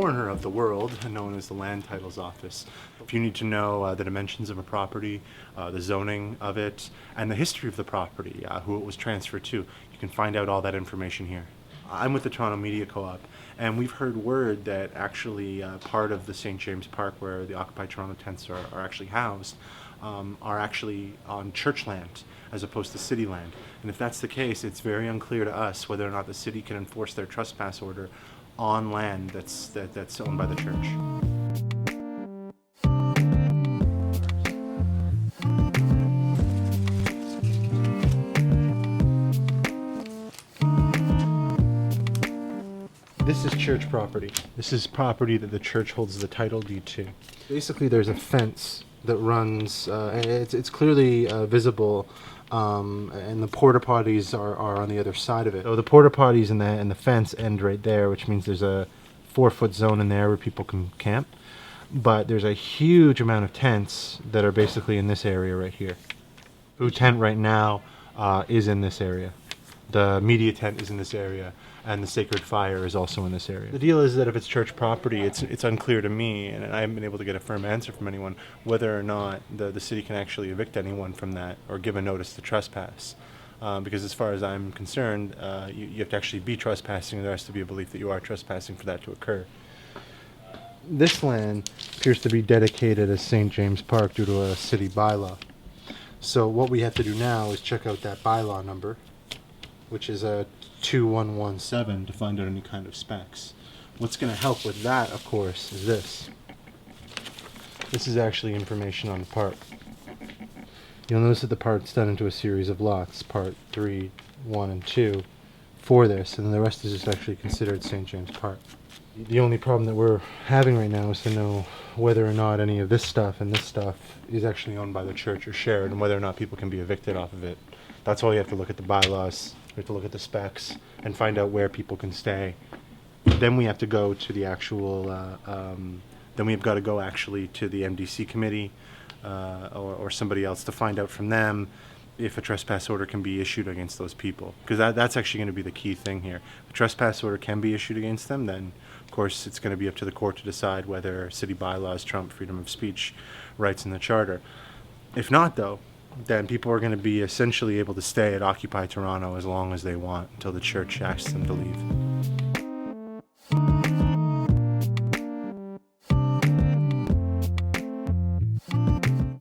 corner of the world, known as the Land Titles Office. If you need to know the dimensions of a property, the zoning of it, and the history of the property, who it was transferred to, you can find out all that information here. I'm with the Toronto Media Co-op, and we've heard word that actually part of the St. James Park where the Occupy Toronto tents are actually housed are actually on church land as opposed to city land. And if that's the case, it's very unclear to us whether or not the city can enforce their trespass order on land that's owned by the church. This is church property. This is property that the church holds the title deed to. Basically, there's a fence that runs, and it's clearly visible, and the porta potties are on the other side of it. So the porta potties and the fence end right there, which means there's a 4-foot zone in there where people can camp. But there's a huge amount of tents that are basically in this area right here. Food tent right now is in this area. The media tent is in this area, and the Sacred Fire is also in this area. The deal is that if it's church property, it's unclear to me, and I haven't been able to get a firm answer from anyone, whether or not the city can actually evict anyone from that or give a notice to trespass. Because as far as I'm concerned, you have to actually be trespassing, and there has to be a belief that you are trespassing for that to occur. This land appears to be dedicated as St. James Park due to a city bylaw. So what we have to do now is check out that bylaw number, which is a 2117, to find out any kind of specs. What's going to help with that, of course, is this. This is actually information on the park. You'll notice that the part's done into a series of lots, part 3, 1, and 2, for this, and then the rest is just actually considered St. James Park. The only problem that we're having right now is to know whether or not any of this stuff and this stuff is actually owned by the church or shared, and whether or not people can be evicted off of it. That's why you have to look at the bylaws, we have to look at the specs, and find out where people can stay. Then we have to go to the actual, then we've got to go actually to the MDC committee or somebody else to find out from them if a trespass order can be issued against those people. Because that's actually going to be the key thing here. If a trespass order can be issued against them, then of course it's going to be up to the court to decide whether city bylaws trump freedom of speech rights in the charter. If not, though, then people are going to be essentially able to stay at Occupy Toronto as long as they want until the church asks them to leave.